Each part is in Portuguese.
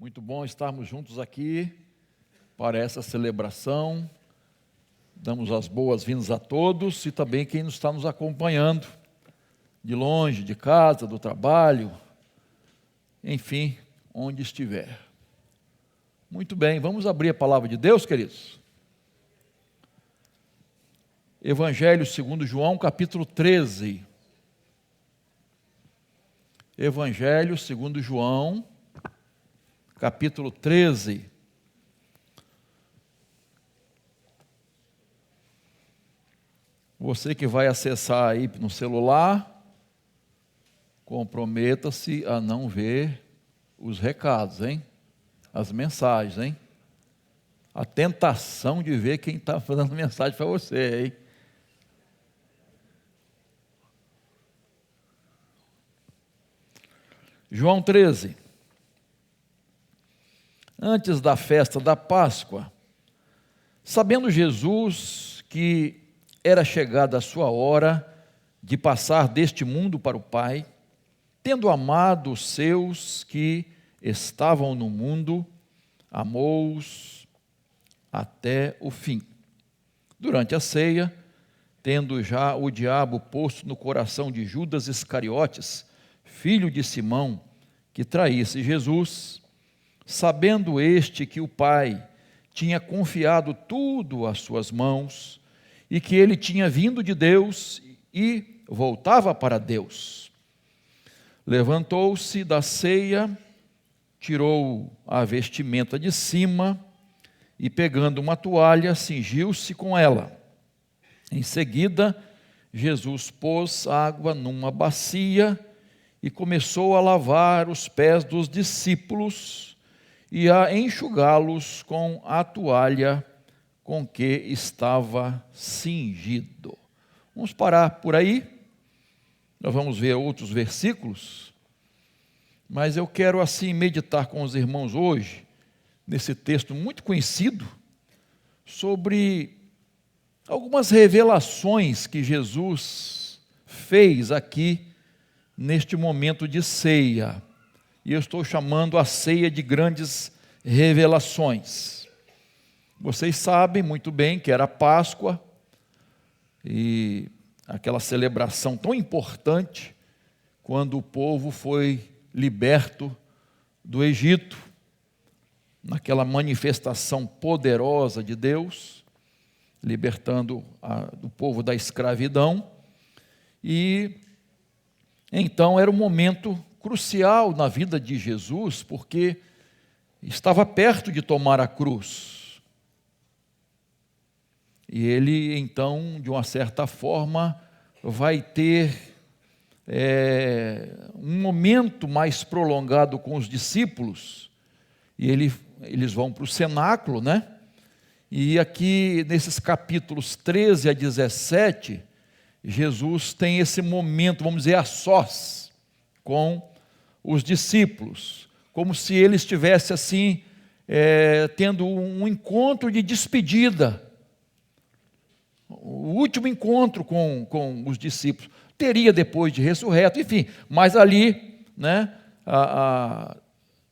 Muito bom estarmos juntos aqui para essa celebração. Damos as boas-vindas a todos e também quem está nos acompanhando de longe, de casa, do trabalho, enfim, onde estiver. Muito bem, vamos abrir a palavra de Deus, queridos. Evangelho segundo João, capítulo 13. Evangelho segundo João, capítulo 13. Você que vai acessar aí no celular, comprometa-se a não ver os recados, hein? As mensagens, hein? A tentação de ver quem está fazendo mensagem para você, hein? João 13. Antes da festa da Páscoa, sabendo Jesus que era chegada a sua hora de passar deste mundo para o Pai, tendo amado os seus que estavam no mundo, amou-os até o fim. Durante a ceia, tendo já o diabo posto no coração de Judas Iscariotes, filho de Simão, que traísse Jesus, sabendo este que o Pai tinha confiado tudo às suas mãos, e que ele tinha vindo de Deus e voltava para Deus, levantou-se da ceia, tirou a vestimenta de cima e, pegando uma toalha, cingiu-se com ela. Em seguida, Jesus pôs água numa bacia e começou a lavar os pés dos discípulos e a enxugá-los com a toalha com que estava cingido. Vamos parar por aí. Nós vamos ver outros versículos, mas eu quero assim meditar com os irmãos hoje, nesse texto muito conhecido, sobre algumas revelações que Jesus fez aqui, neste momento de ceia. E eu estou chamando a ceia de grandes revelações. Vocês sabem muito bem que era Páscoa, e aquela celebração tão importante, quando o povo foi liberto do Egito, naquela manifestação poderosa de Deus, libertando o povo da escravidão, e então era um momento crucial na vida de Jesus, porque estava perto de tomar a cruz. E ele, então, de uma certa forma, vai ter um momento mais prolongado com os discípulos, e eles vão para o cenáculo, né? E aqui, nesses capítulos 13 a 17, Jesus tem esse momento, vamos dizer, a sós com os discípulos, como se ele estivesse assim, tendo um encontro de despedida, o último encontro com os discípulos. Teria depois de ressurreto, enfim, mas ali, né,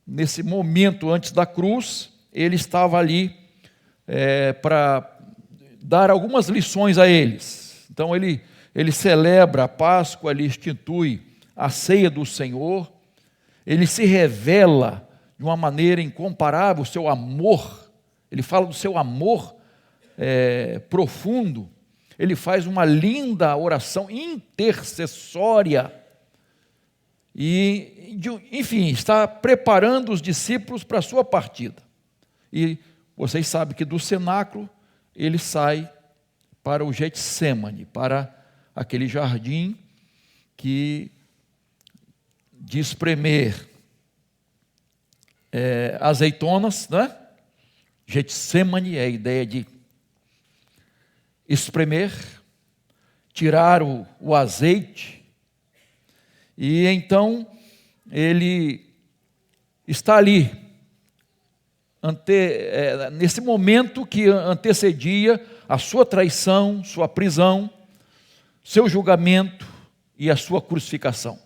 nesse momento antes da cruz, ele estava ali para dar algumas lições a eles. Então ele celebra a Páscoa, ele institui a ceia do Senhor, ele se revela de uma maneira incomparável o seu amor, ele fala do seu amor profundo, ele faz uma linda oração intercessória, e, enfim, está preparando os discípulos para a sua partida. E vocês sabem que do cenáculo ele sai para o Getsêmani, para aquele jardim que de espremer azeitonas, né? Getsêmani é a ideia de espremer, tirar o azeite, e então ele está ali, nesse momento que antecedia a sua traição, sua prisão, seu julgamento e a sua crucificação.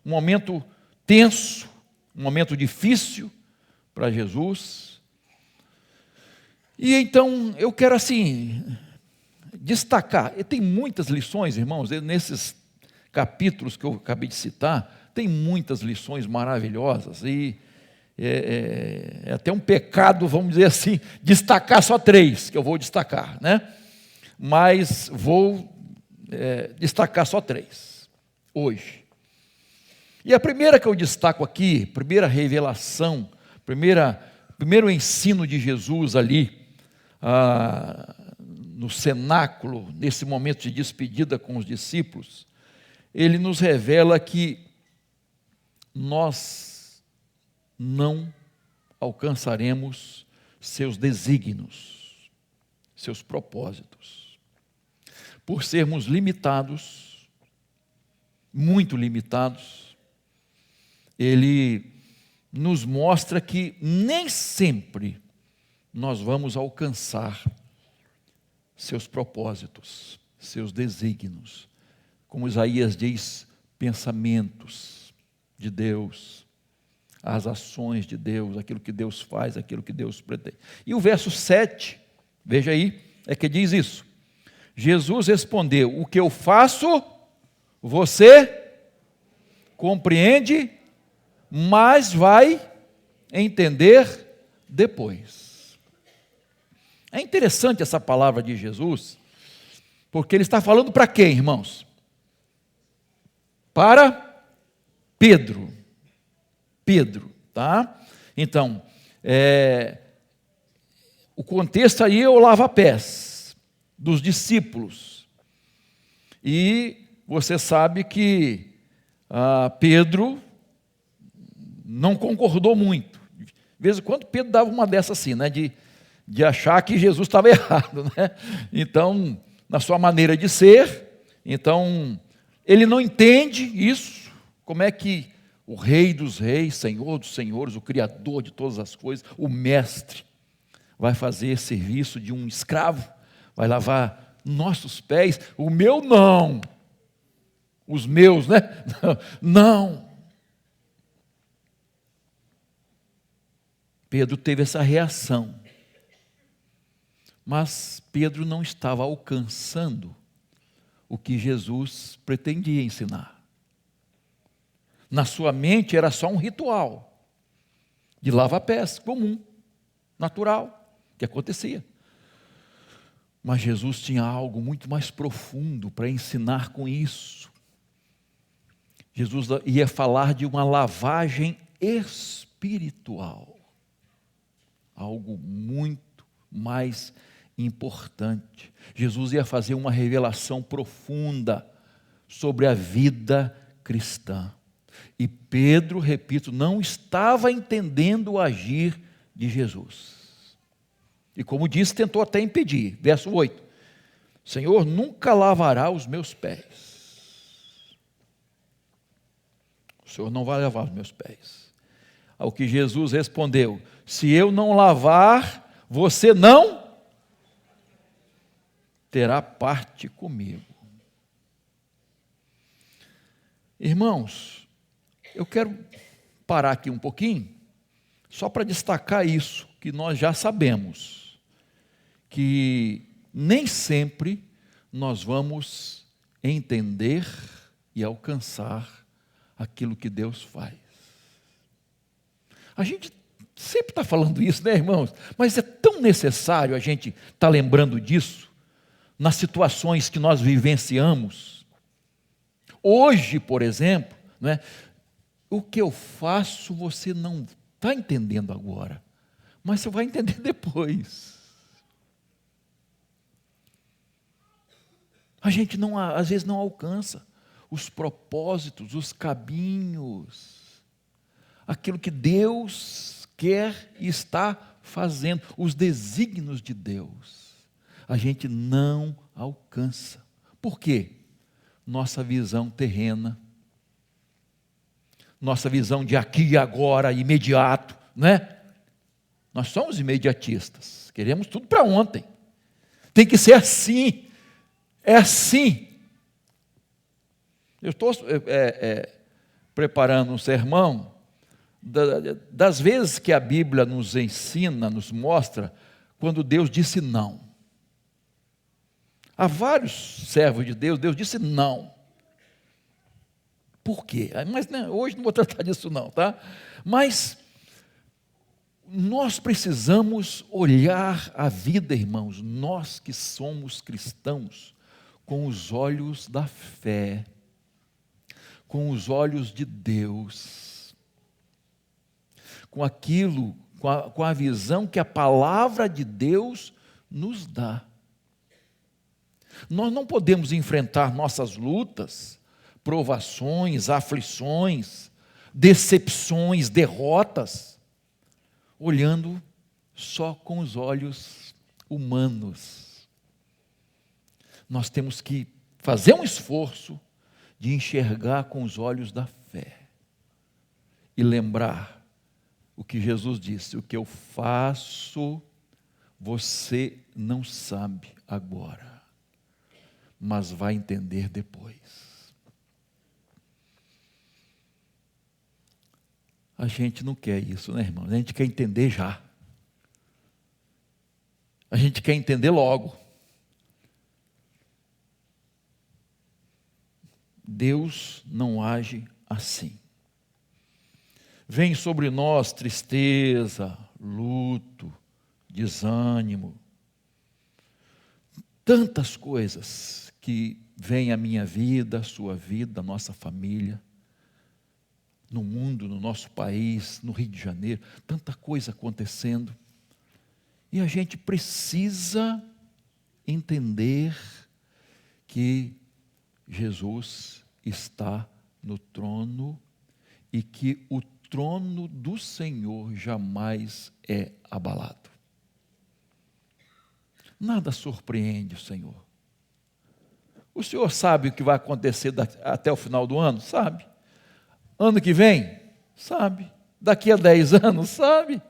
Um momento tenso, um momento difícil para Jesus. E então eu quero assim destacar, e tem muitas lições, irmãos, nesses capítulos que eu acabei de citar, tem muitas lições maravilhosas, e é até um pecado, vamos dizer assim, destacar só 3, que eu vou destacar, né? Mas vou destacar só 3, hoje. E a primeira que eu destaco aqui, primeira revelação, primeiro ensino de Jesus ali, no cenáculo, nesse momento de despedida com os discípulos, ele nos revela que nós não alcançaremos seus desígnios, seus propósitos, por sermos limitados, muito limitados. Ele nos mostra que nem sempre nós vamos alcançar seus propósitos, seus desígnios. Como Isaías diz, pensamentos de Deus, as ações de Deus, aquilo que Deus faz, aquilo que Deus pretende. E o verso 7, veja aí, é que diz isso. Jesus respondeu: o que eu faço, você compreende, mas vai entender depois. É interessante essa palavra de Jesus, porque ele está falando para quem, irmãos? Para Pedro. Pedro, tá? Então, o contexto aí é o lava-pés dos discípulos. E você sabe que Pedro não concordou muito. De vez em quando Pedro dava uma dessa assim, né? De achar que Jesus estava errado, né? Então, na sua maneira de ser, então, ele não entende isso, como é que o Rei dos Reis, Senhor dos Senhores, o Criador de todas as coisas, o Mestre, vai fazer serviço de um escravo, vai lavar nossos pés, o meu não, os meus, né? Não. Pedro teve essa reação. Mas Pedro não estava alcançando o que Jesus pretendia ensinar. Na sua mente era só um ritual de lava-pés comum, natural, que acontecia. Mas Jesus tinha algo muito mais profundo para ensinar com isso. Jesus ia falar de uma lavagem espiritual, algo muito mais importante. Jesus ia fazer uma revelação profunda sobre a vida cristã. E Pedro, repito, não estava entendendo o agir de Jesus. E como disse, tentou até impedir. Verso 8. Senhor, nunca lavará os meus pés. O Senhor não vai lavar os meus pés. Ao que Jesus respondeu: se eu não lavar, você não terá parte comigo. Irmãos, eu quero parar aqui um pouquinho, só para destacar isso, que nós já sabemos, que nem sempre nós vamos entender e alcançar aquilo que Deus faz. A gente sempre está falando isso, né, irmãos? Mas é tão necessário a gente estar lembrando disso, nas situações que nós vivenciamos. Hoje, por exemplo, né, o que eu faço você não está entendendo agora, mas você vai entender depois. A gente às vezes não alcança os propósitos, os caminhos, aquilo que Deus quer e está fazendo, os desígnios de Deus. A gente não alcança. Por quê? Nossa visão terrena, nossa visão de aqui e agora, imediato, né? Nós somos imediatistas, queremos tudo para ontem. Tem que ser assim, é assim. Eu estou preparando um sermão das vezes que a Bíblia nos ensina, nos mostra, quando Deus disse não. Há vários servos de Deus, Deus disse não. Por quê? Mas né, hoje não vou tratar disso não, tá? Mas nós precisamos olhar a vida, irmãos, nós que somos cristãos, com os olhos da fé, com os olhos de Deus, com aquilo, com a visão que a palavra de Deus nos dá. Nós não podemos enfrentar nossas lutas, provações, aflições, decepções, derrotas, olhando só com os olhos humanos. Nós temos que fazer um esforço de enxergar com os olhos da fé e lembrar o que Jesus disse: o que eu faço, você não sabe agora, mas vai entender depois. A gente não quer isso, né, irmão? A gente quer entender já. A gente quer entender logo. Deus não age assim. Vem sobre nós tristeza, luto, desânimo, tantas coisas que vêm à minha vida, à sua vida, à nossa família, no mundo, no nosso país, no Rio de Janeiro, tanta coisa acontecendo. E a gente precisa entender que Jesus está no trono e que o trono do Senhor jamais é abalado. Nada surpreende o Senhor. O Senhor sabe o que vai acontecer até o final do ano? Sabe. Ano que vem? Sabe. Daqui a 10 anos? Sabe.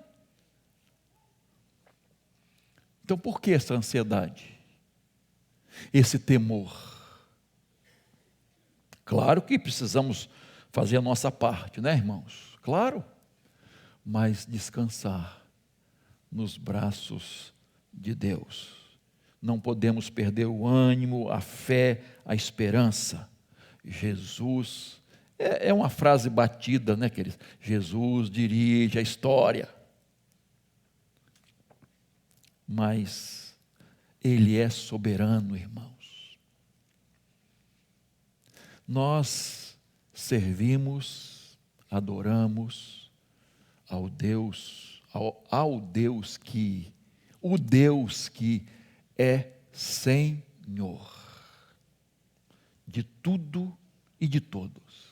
Então por que essa ansiedade? Esse temor? Claro que precisamos fazer a nossa parte, né, irmãos? Claro. Mas descansar nos braços de Deus. Não podemos perder o ânimo, a fé, a esperança. Jesus, é uma frase batida, né, queridos? Jesus dirige a história. Mas Ele é soberano, irmãos. Nós servimos, adoramos ao Deus que é Senhor de tudo e de todos.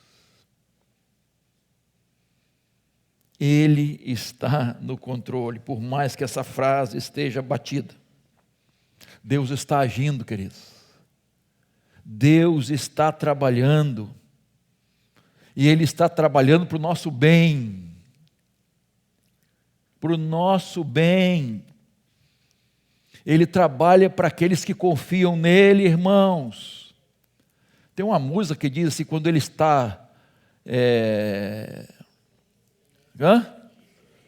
Ele está no controle, por mais que essa frase esteja batida. Deus está agindo, queridos. Deus está trabalhando. E Ele está trabalhando para o nosso bem. Para o nosso bem. Ele trabalha para aqueles que confiam nele, irmãos. Tem uma música que diz assim, quando Ele está...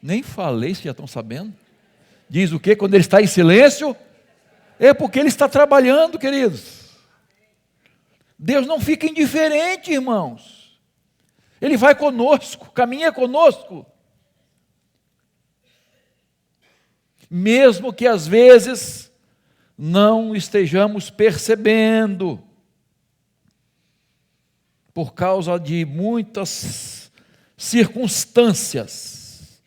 Nem falei, vocês já estão sabendo. Diz o quê? Quando Ele está em silêncio, é porque Ele está trabalhando, queridos. Deus não fica indiferente, irmãos. Ele vai conosco, caminha conosco. Mesmo que às vezes não estejamos percebendo, por causa de muitas circunstâncias,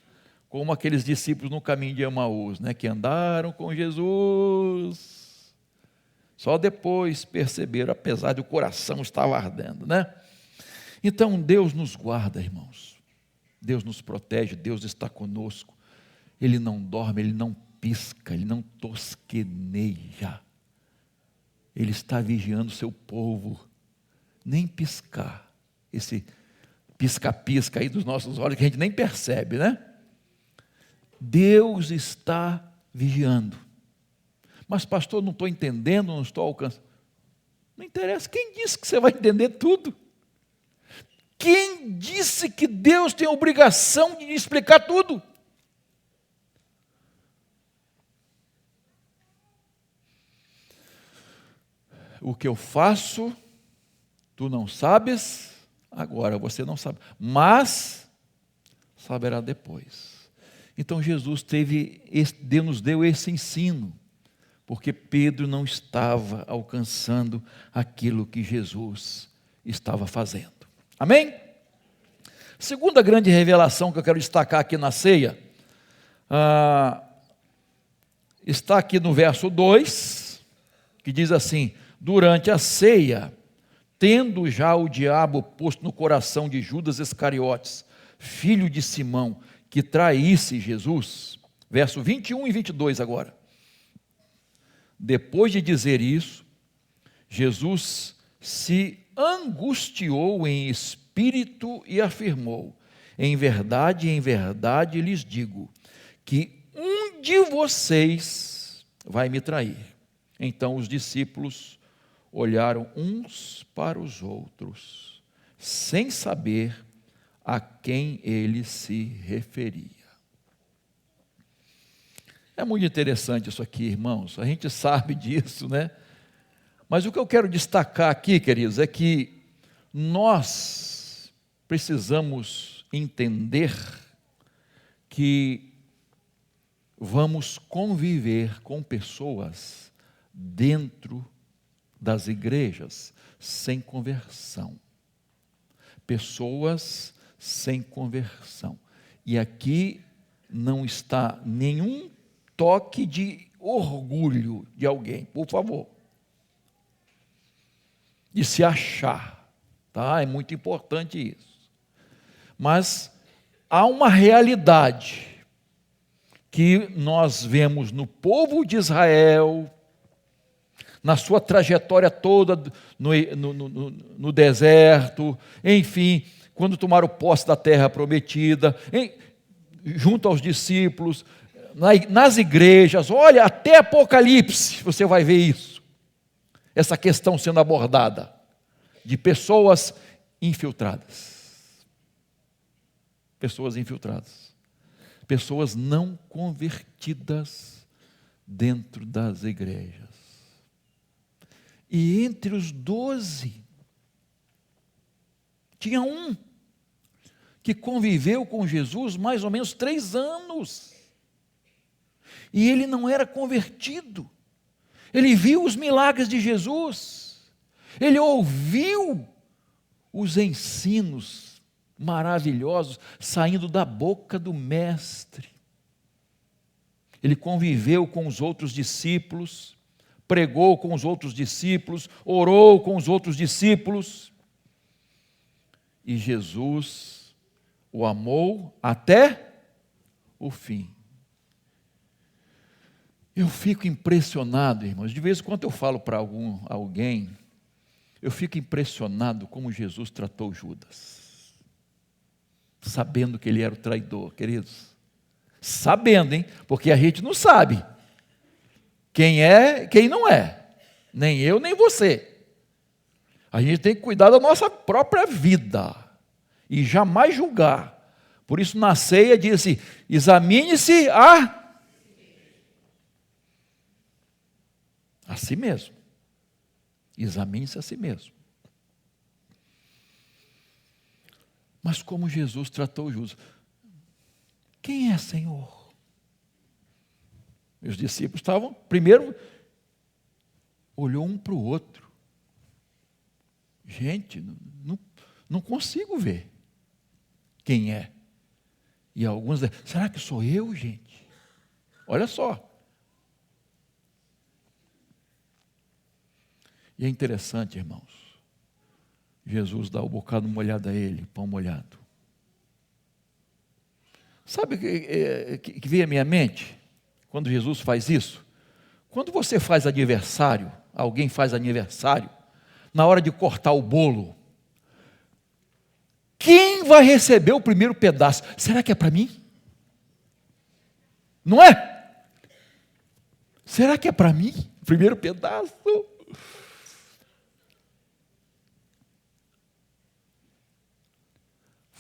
como aqueles discípulos no caminho de Emaús, né, que andaram com Jesus, só depois perceberam, apesar de o coração estar ardendo, né? Então Deus nos guarda, irmãos, Deus nos protege, Deus está conosco. Ele não dorme, Ele não pisca, Ele não tosqueneja. Ele está vigiando o seu povo. Nem piscar. Esse pisca-pisca aí dos nossos olhos que a gente nem percebe, né? Deus está vigiando. Mas pastor, não estou entendendo, não estou alcançando. Não interessa, quem disse que você vai entender tudo? Quem disse que Deus tem a obrigação de explicar tudo? O que eu faço, tu não sabes, agora você não sabe, mas saberá depois. Então Jesus nos deu esse ensino, porque Pedro não estava alcançando aquilo que Jesus estava fazendo. Amém? Segunda grande revelação que eu quero destacar aqui na ceia, está aqui no verso 2, que diz assim: durante a ceia, tendo já o diabo posto no coração de Judas Iscariotes, filho de Simão, que traísse Jesus, verso 21 e 22 agora. Depois de dizer isso, Jesus se angustiou em espírito e afirmou: em verdade lhes digo, que um de vocês vai me trair. Então os discípulos olharam uns para os outros, sem saber a quem ele se referia. É muito interessante isso aqui, irmãos, a gente sabe disso, né? Mas o que eu quero destacar aqui, queridos, é que nós precisamos entender que vamos conviver com pessoas dentro das igrejas sem conversão. Pessoas sem conversão. E aqui não está nenhum toque de orgulho de alguém, por favor. De se achar, tá? É muito importante isso. Mas há uma realidade que nós vemos no povo de Israel, na sua trajetória toda no deserto, enfim, quando tomaram posse da terra prometida, junto aos discípulos, nas igrejas, olha, até Apocalipse, você vai ver isso, essa questão sendo abordada, de pessoas infiltradas, pessoas não convertidas dentro das igrejas. E entre os 12, tinha um que conviveu com Jesus mais ou menos 3 anos. E ele não era convertido. Ele viu os milagres de Jesus. Ele ouviu os ensinos maravilhosos saindo da boca do Mestre. Ele conviveu com os outros discípulos, pregou com os outros discípulos, orou com os outros discípulos, e Jesus o amou até o fim. Eu fico impressionado, irmãos, de vez em quando eu falo para alguém, eu fico impressionado como Jesus tratou Judas, sabendo que ele era o traidor, queridos, sabendo, hein, porque a gente não sabe quem é, quem não é, nem eu, nem você. A gente tem que cuidar da nossa própria vida e jamais julgar. Por isso na ceia diz assim: examine-se a si mesmo. Examine-se a si mesmo. Mas como Jesus tratou Judas? Quem é, Senhor? Os discípulos estavam, primeiro, olhou um para o outro. Gente, não consigo ver quem é. E alguns dizem: será que sou eu, gente? Olha só. E é interessante, irmãos, Jesus dá o bocado molhado a ele, pão molhado. Sabe o que veio à minha mente quando Jesus faz isso? Quando você faz aniversário, alguém faz aniversário, na hora de cortar o bolo, quem vai receber o primeiro pedaço? Será que é para mim? Não é? Será que é para mim o primeiro pedaço?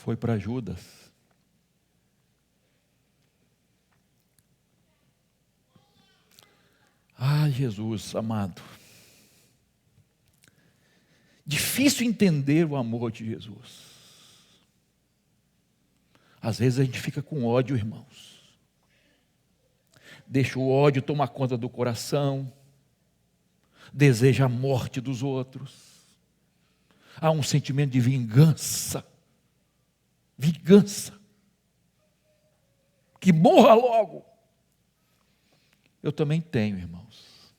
foi para Judas. Ah, Jesus amado. Difícil entender o amor de Jesus. Às vezes a gente fica com ódio, irmãos. Deixa o ódio tomar conta do coração. Deseja a morte dos outros. Há um sentimento de vingança. Vingança. Que morra logo. Eu também tenho, irmãos.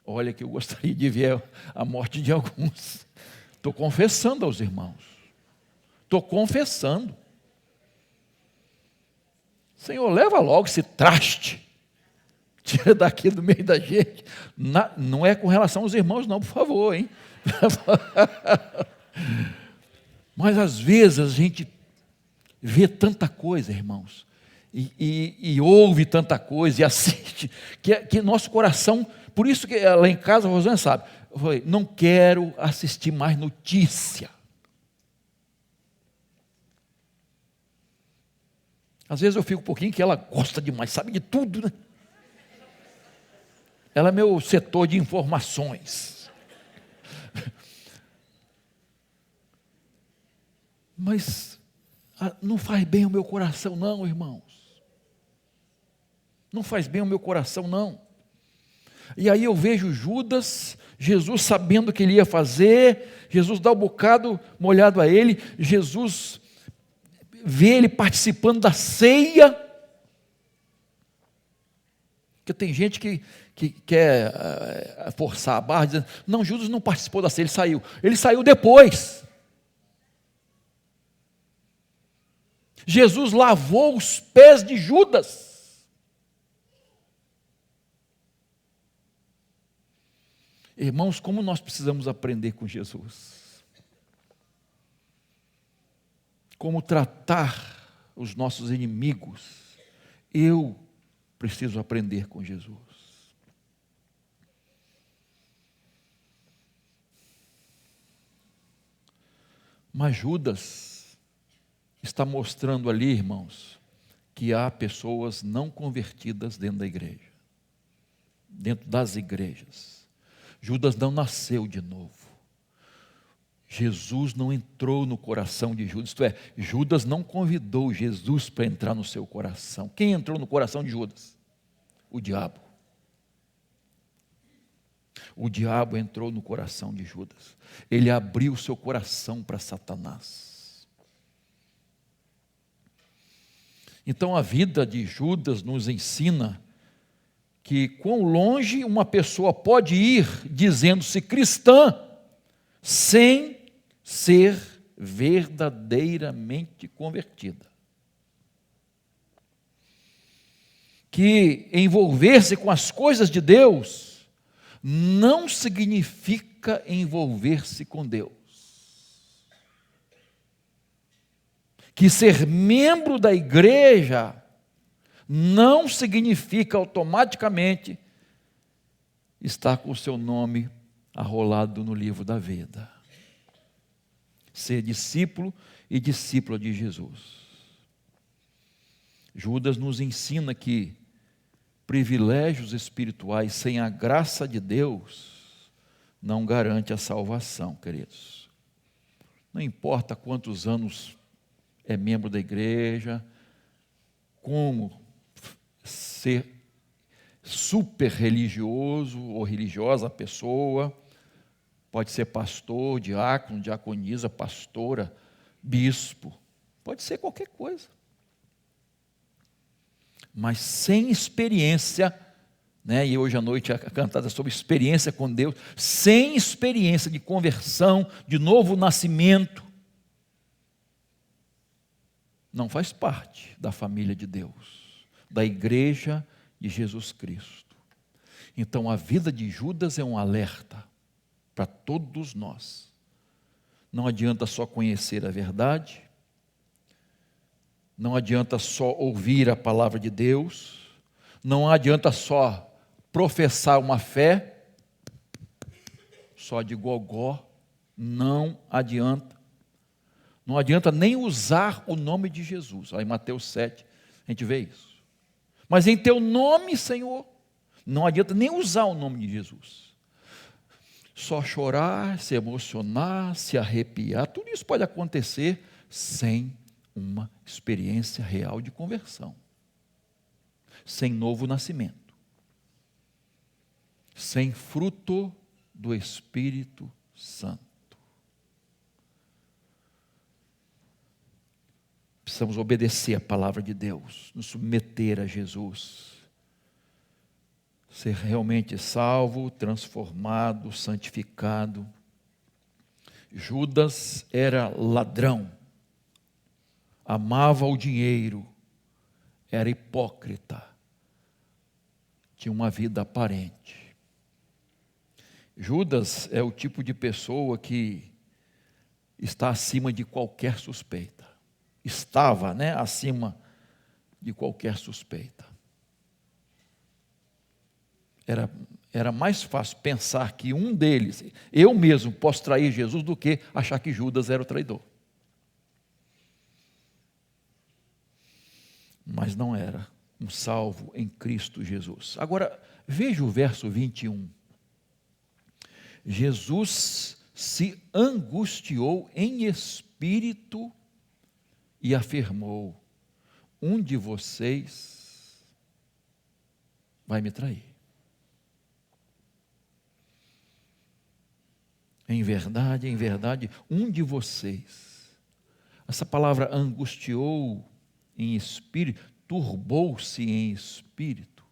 Olha que eu gostaria de ver a morte de alguns. Estou confessando aos irmãos. Estou confessando. Senhor, leva logo esse traste. Tira daqui do meio da gente. Não é com relação aos irmãos não, por favor, hein? Mas às vezes a gente vê tanta coisa, irmãos. E ouve tanta coisa e assiste, que nosso coração, por isso que lá em casa a Rosana sabe, eu falei, não quero assistir mais notícia. Às vezes eu fico um pouquinho que ela gosta demais, sabe de tudo, né? Ela é meu setor de informações. Mas não faz bem ao meu coração não, irmãos. Não faz bem ao meu coração, não. E aí eu vejo Judas, Jesus sabendo o que ele ia fazer, Jesus dá um bocado molhado a ele, Jesus vê ele participando da ceia. Porque tem gente que quer forçar a barra, dizendo, não, Judas não participou da ceia, ele saiu. Ele saiu depois. Jesus lavou os pés de Judas. Irmãos, como nós precisamos aprender com Jesus? Como tratar os nossos inimigos? Eu preciso aprender com Jesus. Mas Judas está mostrando ali, irmãos, que há pessoas não convertidas dentro da igreja, dentro das igrejas. Judas não nasceu de novo. Jesus não entrou no coração de Judas, isto é, Judas não convidou Jesus para entrar no seu coração. Quem entrou no coração de Judas? O diabo. O diabo entrou no coração de Judas. Ele abriu o seu coração para Satanás. Então a vida de Judas nos ensina que quão longe uma pessoa pode ir dizendo-se cristã sem ser verdadeiramente convertida. Que envolver-se com as coisas de Deus não significa envolver-se com Deus. Que ser membro da igreja não significa automaticamente estar com o seu nome arrolado no livro da vida. Ser discípulo e discípula de Jesus. Judas nos ensina que privilégios espirituais sem a graça de Deus não garante a salvação, queridos. Não importa quantos anos é membro da igreja, como ser super religioso ou religiosa a pessoa, pode ser pastor, diácono, diaconisa, pastora, bispo, pode ser qualquer coisa. Mas sem experiência, né? E hoje à noite a cantada é sobre experiência com Deus, sem experiência de conversão, de novo nascimento, não faz parte da família de Deus, da igreja de Jesus Cristo. Então a vida de Judas é um alerta para todos nós. Não adianta só conhecer a verdade, não adianta só ouvir a palavra de Deus, não adianta só professar uma fé, só de gogó, não adianta. Não adianta nem usar o nome de Jesus. Aí em Mateus 7, a gente vê isso. Mas em teu nome, Senhor, não adianta nem usar o nome de Jesus. Só chorar, se emocionar, se arrepiar, tudo isso pode acontecer sem uma experiência real de conversão. Sem novo nascimento. Sem fruto do Espírito Santo. Precisamos obedecer a palavra de Deus, nos submeter a Jesus, ser realmente salvo, transformado, santificado. Judas era ladrão, amava o dinheiro, era hipócrita, tinha uma vida aparente. Judas é o tipo de pessoa que está acima de qualquer suspeita. Estava, acima de qualquer suspeita. Era mais fácil pensar que um deles, eu mesmo posso trair Jesus, do que achar que Judas era o traidor. Mas não era um salvo em Cristo Jesus. Agora, veja o verso 21. Jesus se angustiou em espírito e afirmou: um de vocês vai me trair. Em verdade, um de vocês. Essa palavra angustiou em espírito, turbou-se em espírito.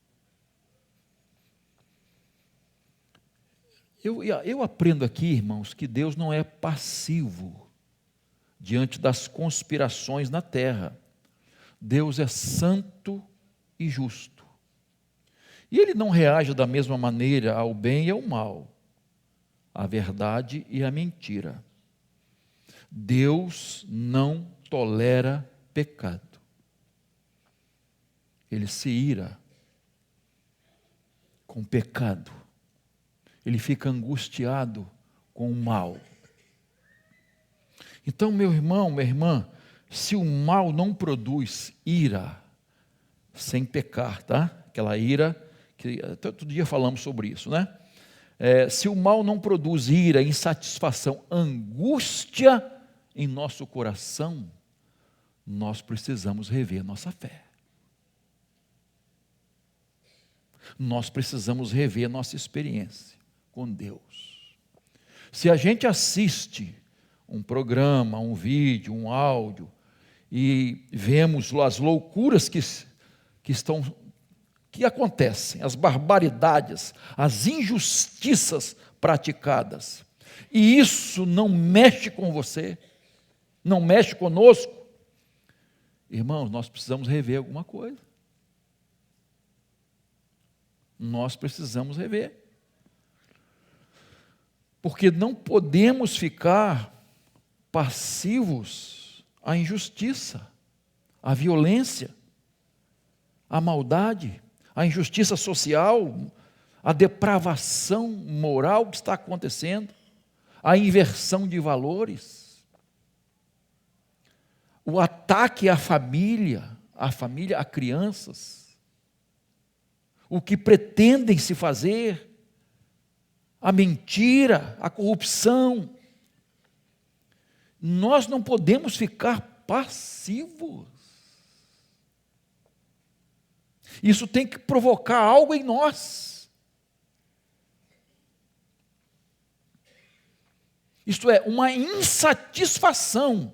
Eu aprendo aqui, irmãos, que Deus não é passivo diante das conspirações na terra. Deus é santo e justo. E Ele não reage da mesma maneira ao bem e ao mal, à verdade e à mentira. Deus não tolera pecado. Ele se ira com o pecado. Ele fica angustiado com o mal. Então, meu irmão, minha irmã, se o mal não produz ira sem pecar, tá? Aquela ira, que todo dia falamos sobre isso, né? Se o mal não produz ira, insatisfação, angústia em nosso coração, nós precisamos rever nossa fé. Nós precisamos rever nossa experiência com Deus. Se a gente assiste um programa, um vídeo, um áudio, e vemos as loucuras que acontecem, as barbaridades, as injustiças praticadas, e isso não mexe com você, não mexe conosco, irmãos, nós precisamos rever alguma coisa. Nós precisamos rever. Porque não podemos ficar passivos à injustiça, à violência, à maldade, à injustiça social, à depravação moral que está acontecendo, à inversão de valores, o ataque à família, a crianças, o que pretendem se fazer, a mentira, a corrupção. Nós não podemos ficar passivos. Isso tem que provocar algo em nós. Isto é, uma insatisfação.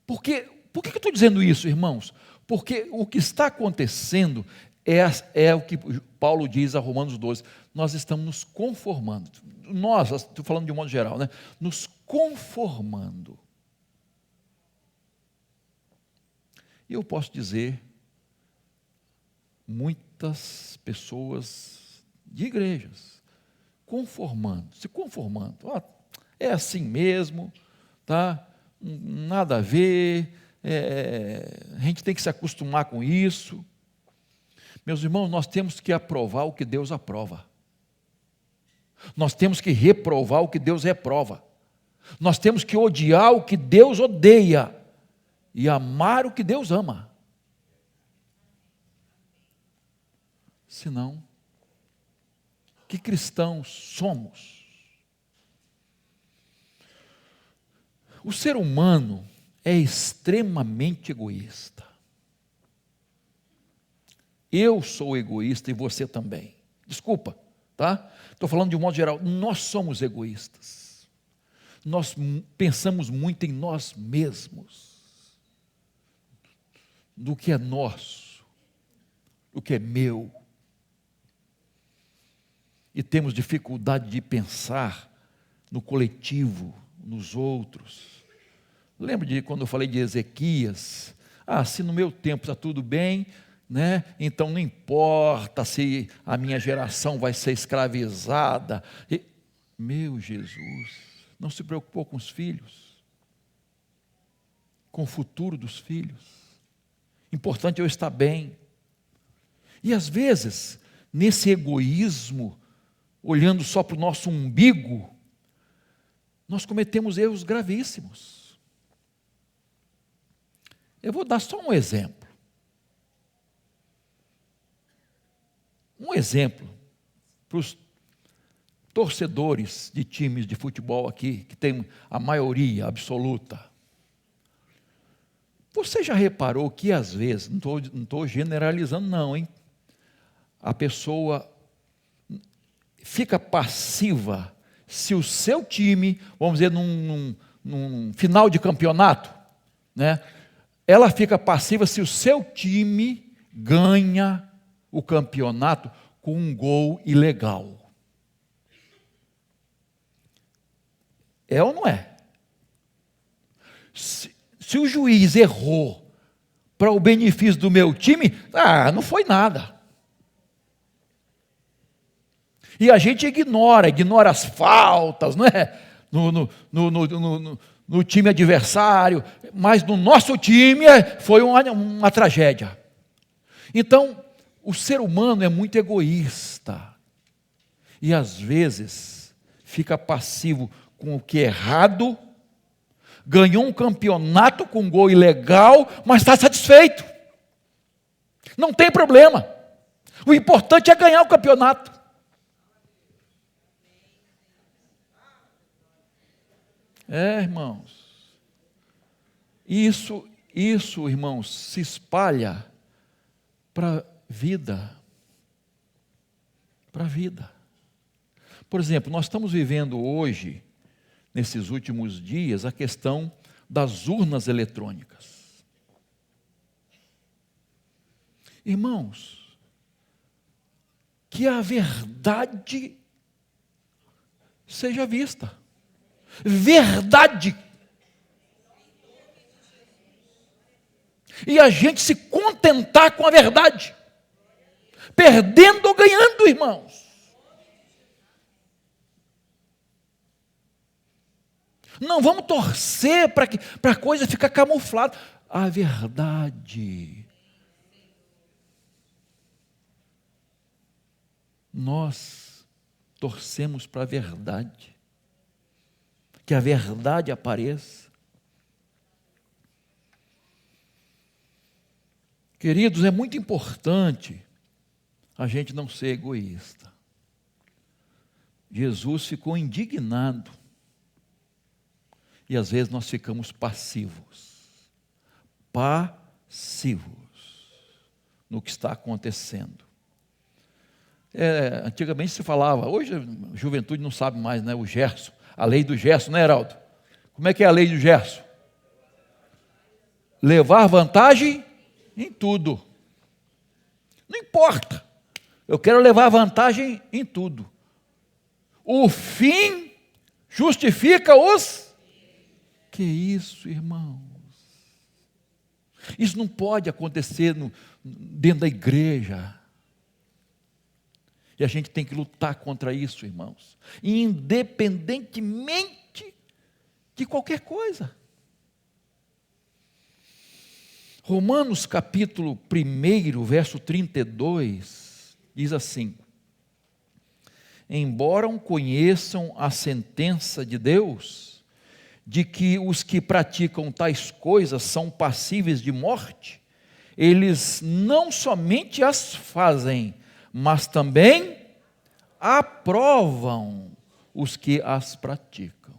Por que eu estou dizendo isso, irmãos? Porque o que está acontecendo é o que Paulo diz a Romanos 12. Nós estamos nos conformando. Nós, estou falando de um modo geral, né? Nos conformando. E eu posso dizer, muitas pessoas de igrejas, se conformando. É assim mesmo, tá? Nada a ver, a gente tem que se acostumar com isso. Meus irmãos, nós temos que aprovar o que Deus aprova. Nós temos que reprovar o que Deus reprova. Nós temos que odiar o que Deus odeia e amar o que Deus ama. Senão, que cristãos somos? O ser humano é extremamente egoísta. Eu sou egoísta e você também. Desculpa, tá? Estou falando de um modo geral. Nós somos egoístas. Nós pensamos muito em nós mesmos. Do que é nosso, do que é meu. E temos dificuldade de pensar no coletivo, nos outros. Lembra de quando eu falei de Ezequias? Se no meu tempo está tudo bem, né? Então não importa se a minha geração vai ser escravizada. Meu Jesus, não se preocupou com os filhos, com o futuro dos filhos. Importante eu estar bem. E às vezes, nesse egoísmo, olhando só para o nosso umbigo, nós cometemos erros gravíssimos. Eu vou dar só um exemplo. Um exemplo para os torcedores de times de futebol aqui, que tem a maioria absoluta. Você já reparou que às vezes, não estou generalizando não, hein? A pessoa fica passiva se o seu time, vamos dizer, num final de campeonato, né? Ela fica passiva se o seu time ganha o campeonato com um gol ilegal. É ou não é? Se o juiz errou para o benefício do meu time, não foi nada. E a gente ignora as faltas, não é? No time adversário, mas no nosso time foi uma tragédia. Então, o ser humano é muito egoísta e às vezes fica passivo com o que é errado, ganhou um campeonato com um gol ilegal, mas está satisfeito. Não tem problema. O importante é ganhar o campeonato. Irmãos, isso, irmãos, se espalha para a vida. Para a vida. Por exemplo, nós estamos vivendo hoje, nesses últimos dias, a questão das urnas eletrônicas. Irmãos, que a verdade seja vista. Verdade. E a gente se contentar com a verdade, perdendo ou ganhando, irmãos. Não vamos torcer para a coisa ficar camuflada. A verdade. Nós torcemos para a verdade. Que a verdade apareça. Queridos, é muito importante a gente não ser egoísta. Jesus ficou indignado. E às vezes nós ficamos passivos. Passivos no que está acontecendo. Antigamente se falava, hoje a juventude não sabe mais, né? O Gerson. A lei do Gerson, né, Heraldo? Como é que é a lei do Gerson? Levar vantagem em tudo. Não importa. Eu quero levar vantagem em tudo. O fim justifica os... Que isso, irmãos? Isso não pode acontecer dentro da igreja. E a gente tem que lutar contra isso, irmãos. Independentemente de qualquer coisa. Romanos capítulo 1, verso 32, diz assim: embora conheçam a sentença de Deus, de que os que praticam tais coisas são passíveis de morte, eles não somente as fazem, mas também aprovam os que as praticam.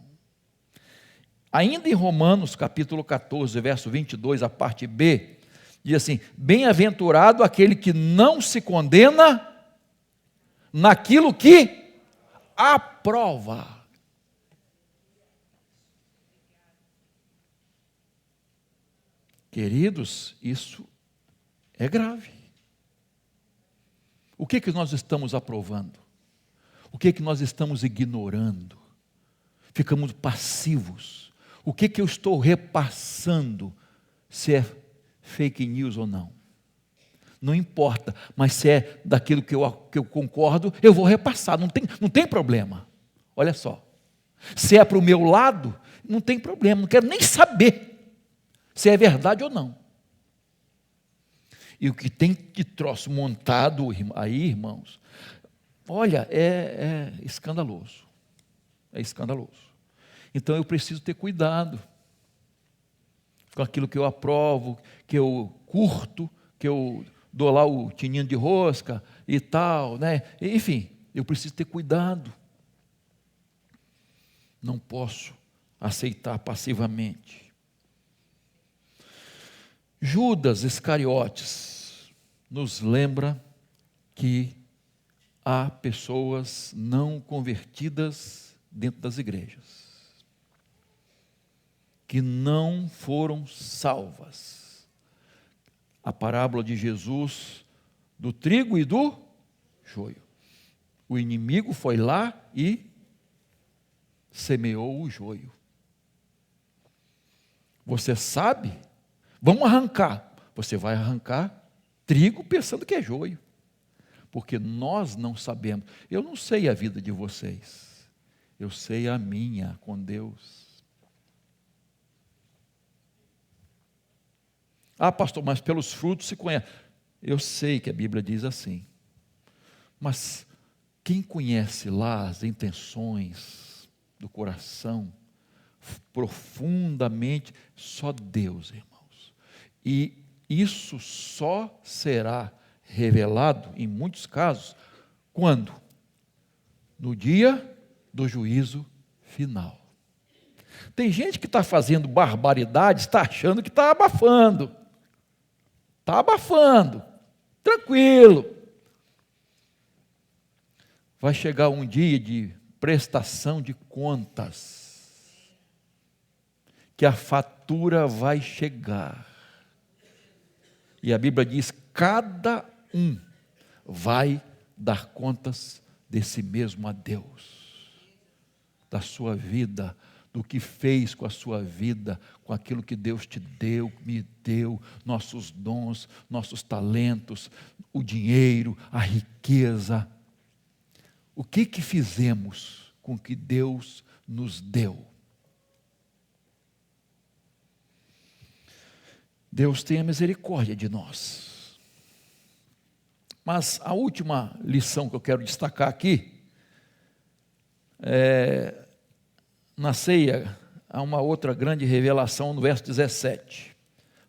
Ainda em Romanos, capítulo 14, verso 22, a parte B, diz assim: bem-aventurado aquele que não se condena naquilo que aprova. Queridos, isso é grave. O que nós estamos aprovando? O que nós estamos ignorando? Ficamos passivos. O que eu estou repassando, se é fake news ou não? Não importa, mas se é daquilo que eu concordo, eu vou repassar, não tem problema. Olha só, se é para o meu lado, não tem problema, não quero nem saber se é verdade ou não. E o que tem de troço montado aí, irmãos, olha, é escandaloso. É escandaloso. Então eu preciso ter cuidado com aquilo que eu aprovo, que eu curto, que eu dou lá o tininho de rosca e tal, né? Enfim, eu preciso ter cuidado. Não posso aceitar passivamente. Judas Iscariotes nos lembra que há pessoas não convertidas dentro das igrejas, que não foram salvas. A parábola de Jesus do trigo e do joio. O inimigo foi lá e semeou o joio. Você sabe? Vamos arrancar. Você vai arrancar trigo pensando que é joio. Porque nós não sabemos. Eu não sei a vida de vocês. Eu sei a minha com Deus. Ah, pastor, mas pelos frutos se conhece. Eu sei que a Bíblia diz assim. Mas quem conhece lá as intenções do coração, profundamente, só Deus, irmãos. E isso só será revelado, em muitos casos, quando? No dia do juízo final. Tem gente que está fazendo barbaridades, está achando que está abafando. Está abafando, tranquilo. Vai chegar um dia de prestação de contas, que a fatura vai chegar. E a Bíblia diz: cada um vai dar contas de si mesmo a Deus, da sua vida, do que fez com a sua vida, com aquilo que Deus te deu, me deu, nossos dons, nossos talentos, o dinheiro, a riqueza. O que fizemos com o que Deus nos deu? Deus tenha misericórdia de nós. Mas a última lição que eu quero destacar aqui, na ceia, há uma outra grande revelação no verso 17.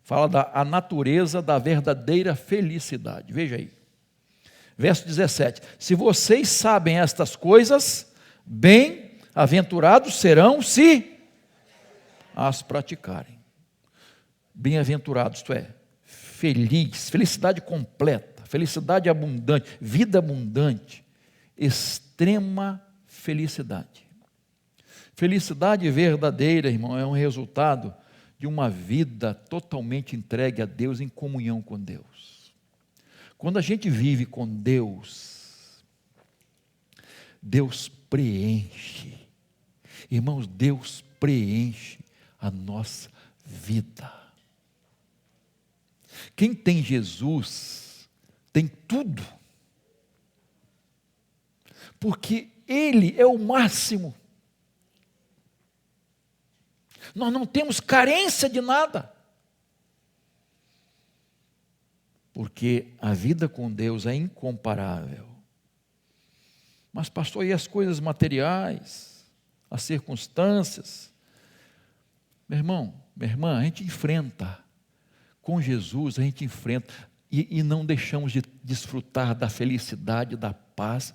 Fala da natureza da verdadeira felicidade. Veja aí. Verso 17. Se vocês sabem estas coisas, bem-aventurados serão se as praticarem. Bem-aventurados, isto é, feliz, felicidade completa, felicidade abundante, vida abundante, extrema felicidade. Felicidade verdadeira, irmão, é um resultado de uma vida totalmente entregue a Deus, em comunhão com Deus. Quando a gente vive com Deus, Deus preenche. Irmãos, Deus preenche a nossa vida. Quem tem Jesus tem tudo, porque Ele é o máximo. Nós não temos carência de nada, porque a vida com Deus é incomparável. Mas pastor, e as coisas materiais, as circunstâncias? Meu irmão, minha irmã, a gente enfrenta. Com Jesus a gente enfrenta. E não deixamos de desfrutar da felicidade, da paz,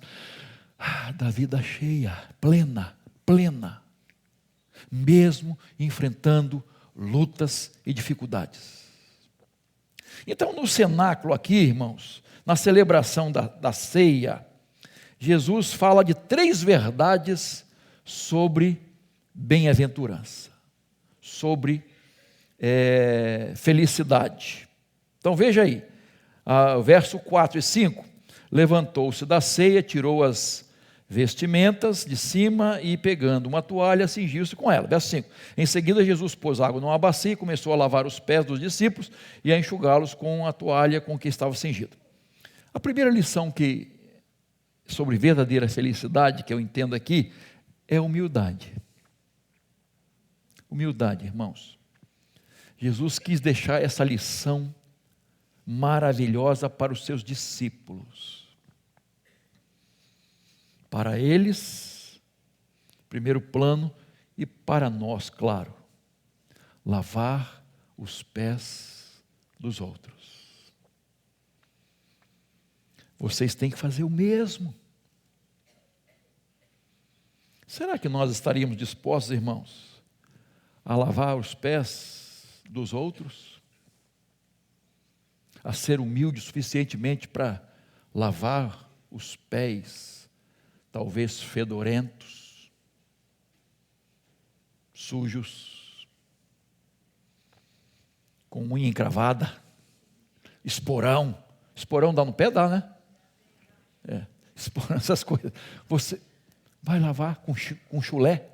da vida cheia, plena, plena. Mesmo enfrentando lutas e dificuldades. Então, no cenáculo aqui, irmãos, na celebração da ceia, Jesus fala de 3 verdades sobre bem-aventurança, sobre felicidade. Então veja aí, verso 4 e 5, levantou-se da ceia, tirou as vestimentas de cima e pegando uma toalha, cingiu-se com ela. Verso 5, em seguida Jesus pôs água numa bacia e começou a lavar os pés dos discípulos e a enxugá-los com a toalha com que estava cingido. A primeira lição sobre verdadeira felicidade que eu entendo aqui é humildade. Humildade, irmãos. Jesus quis deixar essa lição maravilhosa para os seus discípulos. Para eles, primeiro plano, e para nós, claro, lavar os pés dos outros. Vocês têm que fazer o mesmo. Será que nós estaríamos dispostos, irmãos, a lavar os pés dos outros? A ser humilde suficientemente para lavar os pés, talvez fedorentos, sujos, com unha encravada, esporão. Esporão dá no pé, dá, né? Esporão, essas coisas. Você vai lavar com chulé?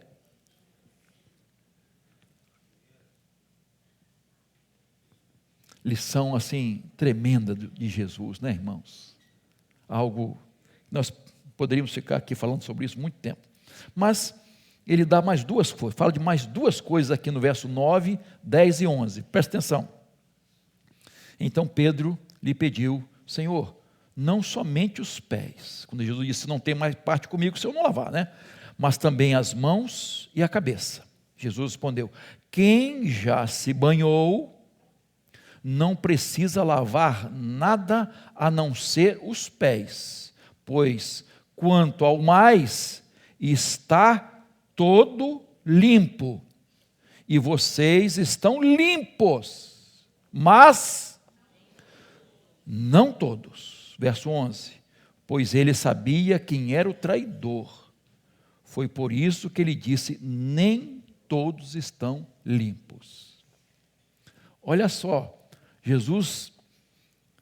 Lição assim tremenda de Jesus, né, irmãos? Algo, nós poderíamos ficar aqui falando sobre isso muito tempo. Mas ele dá mais 2 coisas, fala de mais 2 coisas aqui no verso 9, 10 e 11. Presta atenção. Então Pedro lhe pediu: Senhor, não somente os pés. Quando Jesus disse: não tem mais parte comigo se eu não lavar, né? Mas também as mãos e a cabeça. Jesus respondeu: quem já se banhou não precisa lavar nada a não ser os pés, pois quanto ao mais, está todo limpo, e vocês estão limpos, mas não todos. Verso 11, pois ele sabia quem era o traidor, foi por isso que ele disse: nem todos estão limpos. Olha só, Jesus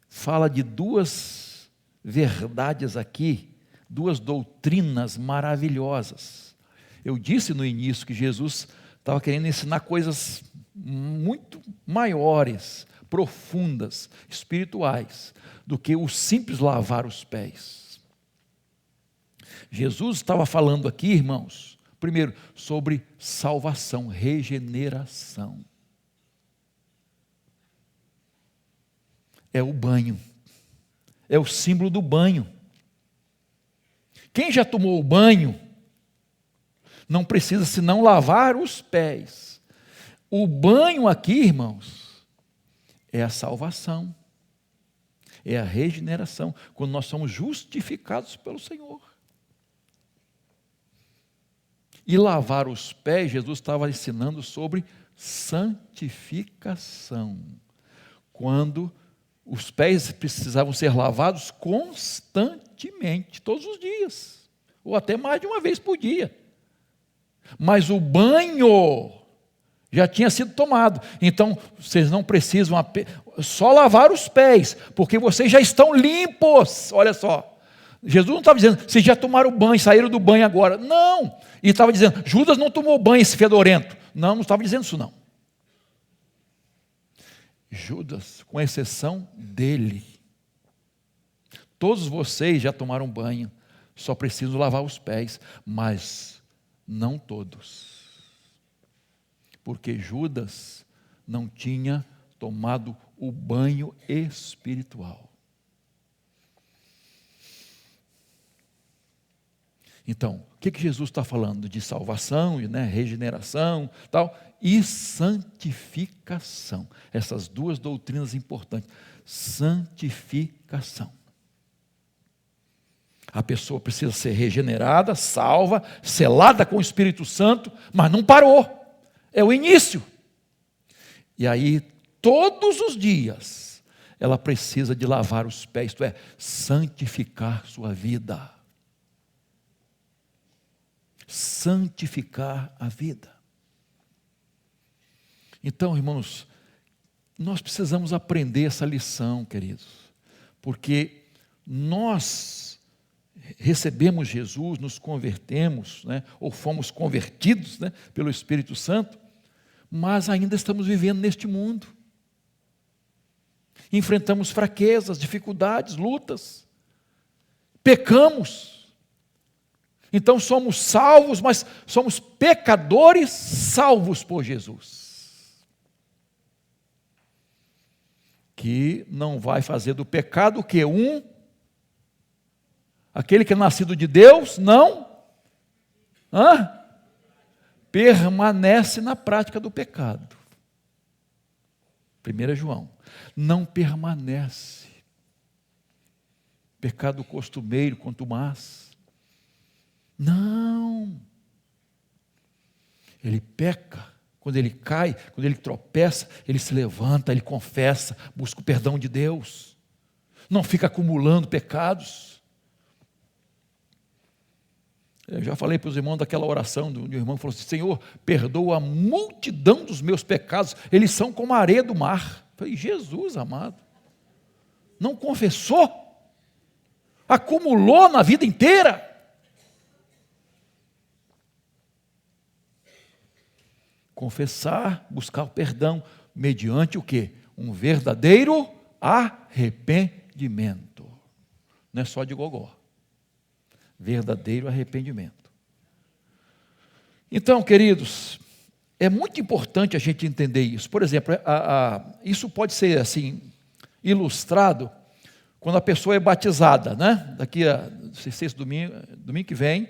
fala de 2 verdades aqui, 2 doutrinas maravilhosas. Eu disse no início que Jesus estava querendo ensinar coisas muito maiores, profundas, espirituais, do que o simples lavar os pés. Jesus estava falando aqui, irmãos, primeiro, sobre salvação, regeneração. É o banho, é o símbolo do banho. Quem já tomou o banho, não precisa senão lavar os pés. O banho aqui, irmãos, é a salvação, é a regeneração, quando nós somos justificados pelo Senhor. E lavar os pés, Jesus estava ensinando sobre santificação, quando os pés precisavam ser lavados constantemente, todos os dias, ou até mais de uma vez por dia. Mas o banho já tinha sido tomado, então vocês não precisam só lavar os pés, porque vocês já estão limpos. Olha só, Jesus não estava dizendo: vocês já tomaram banho, saíram do banho agora. Não, e estava dizendo: Judas não tomou banho, esse fedorento. Não estava dizendo isso não. Judas, com exceção dele, todos vocês já tomaram banho, só precisam lavar os pés, mas não todos, porque Judas não tinha tomado o banho espiritual. Então, o que Jesus está falando? De salvação, né, regeneração, tal, e santificação. Essas duas doutrinas importantes. Santificação. A pessoa precisa ser regenerada, salva, selada com o Espírito Santo, mas não parou. É o início. E aí, todos os dias, ela precisa de lavar os pés, isto é, santificar sua vida. Santificar a vida. Então, irmãos, nós precisamos aprender essa lição, queridos, porque nós recebemos Jesus, nos convertemos, né, ou fomos convertidos, né, pelo Espírito Santo, mas ainda estamos vivendo neste mundo. Enfrentamos fraquezas, dificuldades, lutas, pecamos. Então somos salvos, mas somos pecadores salvos por Jesus, que não vai fazer do pecado o quê? Aquele que é nascido de Deus, não permanece na prática do pecado. 1 João, não permanece. Pecado costumeiro, contumaz. Não. Ele peca, quando ele cai, quando ele tropeça, ele se levanta, ele confessa, busca o perdão de Deus. Não fica acumulando pecados. Eu já falei para os irmãos daquela oração do irmão que falou assim: Senhor, perdoa a multidão dos meus pecados, eles são como a areia do mar. Eu falei: Jesus amado, não confessou? Acumulou na vida inteira? Confessar, buscar o perdão, mediante o quê? Um verdadeiro arrependimento. Não é só de gogó. Verdadeiro arrependimento. Então, queridos, é muito importante a gente entender isso. Por exemplo, isso pode ser assim ilustrado quando a pessoa é batizada, né? Daqui a domingo que vem,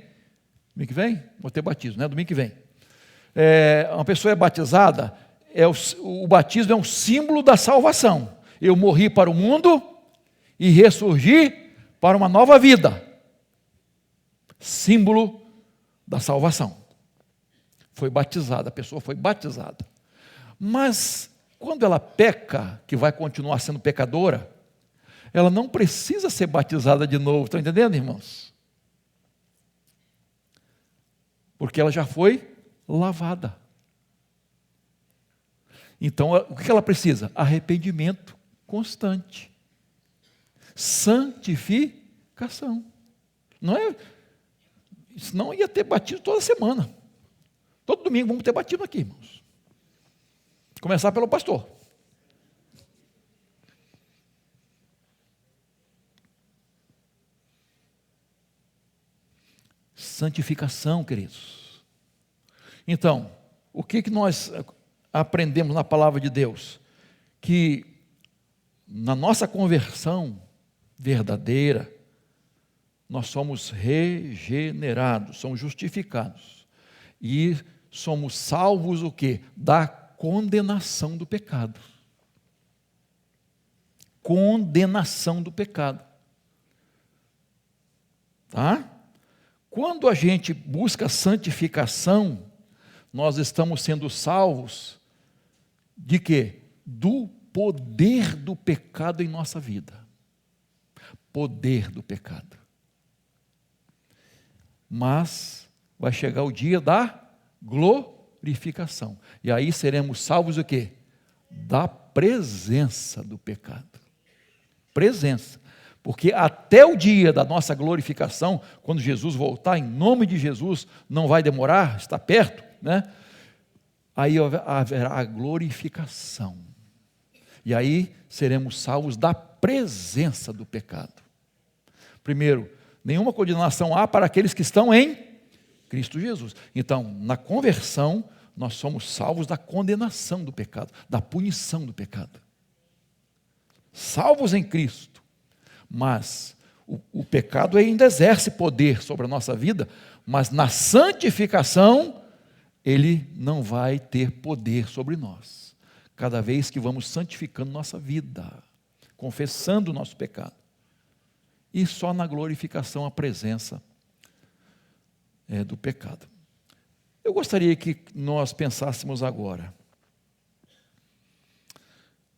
vou ter batismo, né? Domingo que vem. Uma pessoa é batizada, o batismo é um símbolo da salvação. Eu morri para o mundo e ressurgi para uma nova vida. Símbolo da salvação. Foi batizada, a pessoa foi batizada. Mas quando ela peca, que vai continuar sendo pecadora, ela não precisa ser batizada de novo. Estão entendendo, irmãos? Porque ela já foi lavada. Então, o que ela precisa? Arrependimento constante. Santificação. Não é? Senão ia ter batismo toda semana. Todo domingo vamos ter batismo aqui, irmãos. Começar pelo pastor. Santificação, queridos. Então, o que nós aprendemos na palavra de Deus? Que na nossa conversão verdadeira, nós somos regenerados, somos justificados. E somos salvos o quê? Da condenação do pecado. Condenação do pecado. Tá? Quando a gente busca santificação, nós estamos sendo salvos de quê? Do poder do pecado em nossa vida. Poder do pecado. Mas vai chegar o dia da glorificação. E aí seremos salvos o quê? Da presença do pecado. Presença. Porque até o dia da nossa glorificação, quando Jesus voltar, em nome de Jesus, não vai demorar, está perto, né? Aí haverá a glorificação. E aí seremos salvos da presença do pecado. Primeiro, nenhuma condenação há para aqueles que estão em Cristo Jesus. Então, na conversão, nós somos salvos da condenação do pecado, da punição do pecado. Salvos em Cristo. Mas O pecado ainda exerce poder sobre a nossa vida, mas na santificação, ele não vai ter poder sobre nós. Cada vez que vamos santificando nossa vida, confessando o nosso pecado. E só na glorificação a presença do pecado. Eu gostaria que nós pensássemos agora.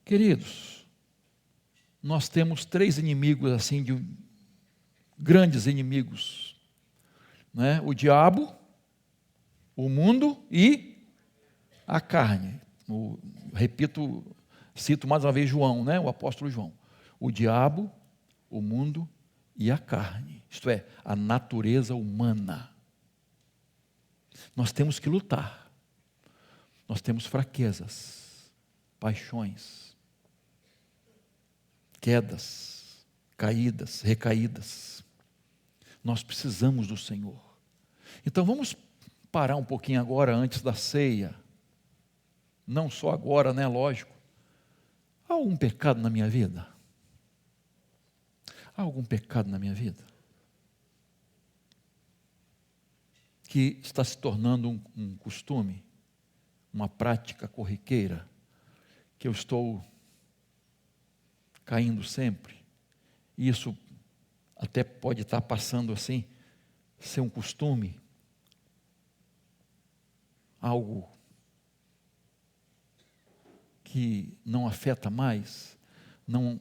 Queridos, nós temos 3 inimigos assim, grandes inimigos, né? O diabo, o mundo e a carne. Cito mais uma vez João, né? O apóstolo João. O diabo, o mundo e a carne, isto é, a natureza humana. Nós temos que lutar. Nós temos fraquezas, paixões, quedas, caídas, recaídas. Nós precisamos do Senhor. Então vamos parar um pouquinho agora antes da ceia. Não só agora, né? Lógico. Há algum pecado na minha vida? Há algum pecado na minha vida? Que está se tornando um costume, uma prática corriqueira, que eu estou caindo sempre. E isso até pode estar passando assim, ser um costume, algo que não afeta mais, não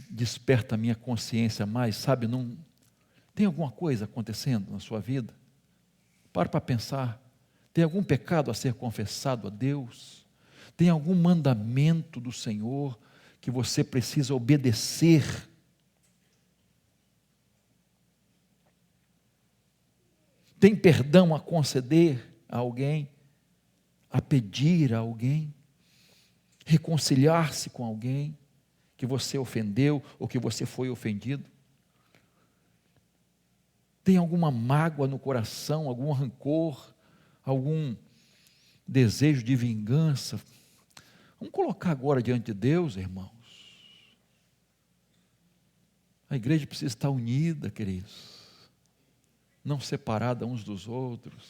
desperta a minha consciência mais, sabe? Não tem alguma coisa acontecendo na sua vida? Para pensar. Tem algum pecado a ser confessado a Deus? Tem algum mandamento do Senhor que você precisa obedecer? Tem perdão a conceder a alguém? A pedir a alguém? Reconciliar-se com alguém que você ofendeu ou que você foi ofendido? Tem alguma mágoa no coração, algum rancor, algum desejo de vingança? Vamos colocar agora diante de Deus, irmãos. A igreja precisa estar unida, queridos, não separada uns dos outros.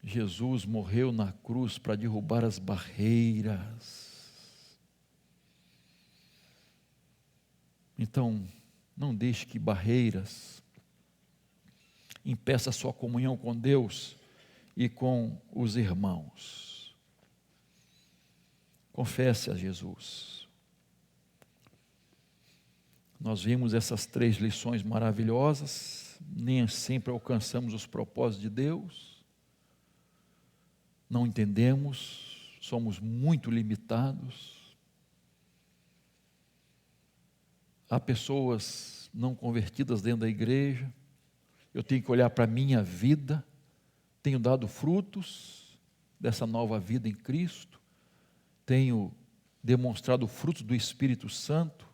Jesus morreu na cruz para derrubar as barreiras. Então, não deixe que barreiras impeçam a sua comunhão com Deus e com os irmãos. Confesse a Jesus. Nós vimos essas 3 lições maravilhosas, nem sempre alcançamos os propósitos de Deus, não entendemos, somos muito limitados. Há pessoas não convertidas dentro da igreja. Eu tenho que olhar para a minha vida. Tenho dado frutos dessa nova vida em Cristo. Tenho demonstrado frutos do Espírito Santo.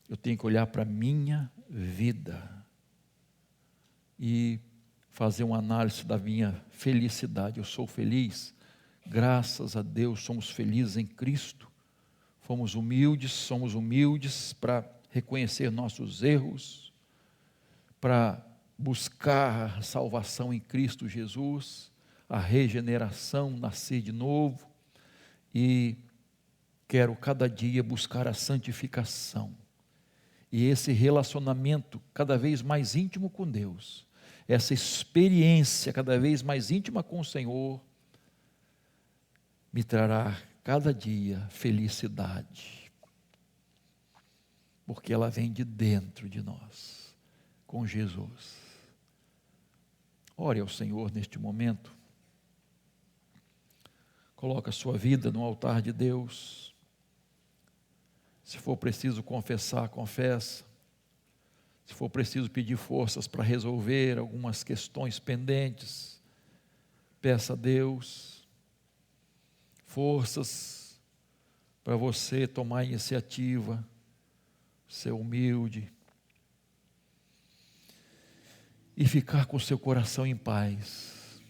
Eu tenho que olhar para a minha vida e fazer uma análise da minha felicidade. Eu sou feliz, graças a Deus, somos felizes em Cristo. Somos humildes para reconhecer nossos erros, para buscar a salvação em Cristo Jesus, a regeneração, nascer de novo, e quero cada dia buscar a santificação, e esse relacionamento cada vez mais íntimo com Deus, essa experiência cada vez mais íntima com o Senhor, me trará cada dia felicidade, porque ela vem de dentro de nós, com Jesus. Ore ao Senhor neste momento, coloque a sua vida no altar de Deus. Se for preciso confessar, confessa. Se for preciso pedir forças para resolver algumas questões pendentes, peça a Deus forças para você tomar iniciativa, ser humilde e ficar com o seu coração em paz.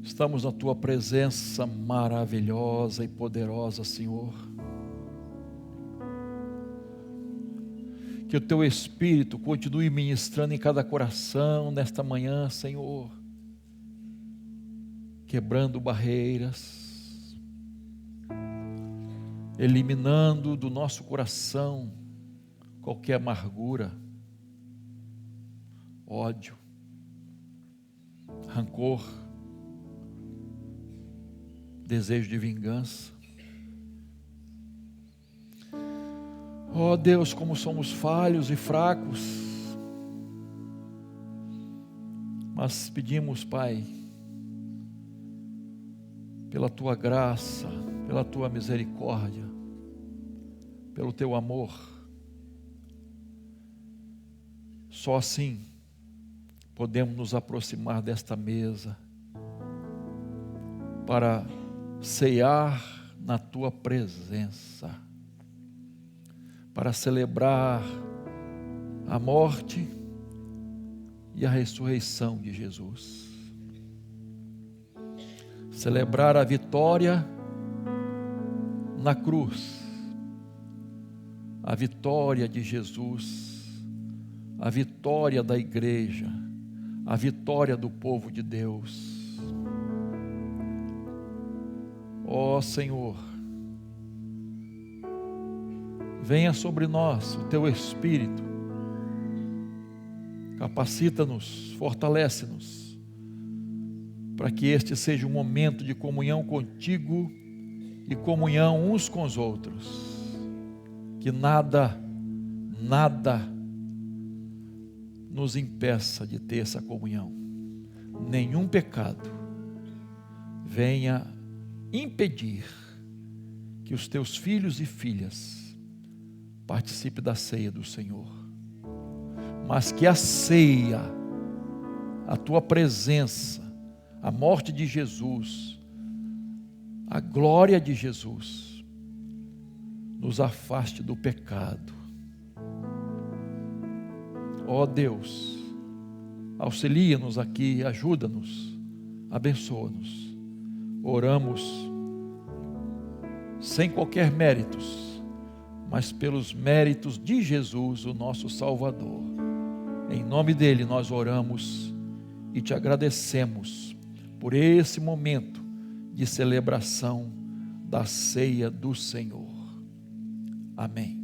Estamos na Tua presença maravilhosa e poderosa, Senhor. Que o Teu Espírito continue ministrando em cada coração nesta manhã, Senhor. Quebrando barreiras, eliminando do nosso coração qualquer amargura, ódio, rancor, desejo de vingança. Ó Deus, como somos falhos e fracos, mas pedimos, Pai, pela Tua graça, pela Tua misericórdia, pelo Teu amor. Só assim podemos nos aproximar desta mesa para ceiar na Tua presença, para celebrar a morte e a ressurreição de Jesus, celebrar a vitória na cruz, a vitória de Jesus, a vitória da igreja, a vitória do povo de Deus. Ó Senhor, venha sobre nós o Teu Espírito, capacita-nos, fortalece-nos, para que este seja um momento de comunhão contigo e comunhão uns com os outros, que nada nos impeça de ter essa comunhão, nenhum pecado venha impedir que os Teus filhos e filhas participem da ceia do Senhor, mas que a ceia, a Tua presença, a morte de Jesus, a glória de Jesus, nos afaste do pecado. Ó Deus, auxilia-nos aqui, ajuda-nos, abençoa-nos. Oramos sem qualquer méritos, mas pelos méritos de Jesus, o nosso Salvador. Em nome dele nós oramos e Te agradecemos por esse momento de celebração da ceia do Senhor. Amém.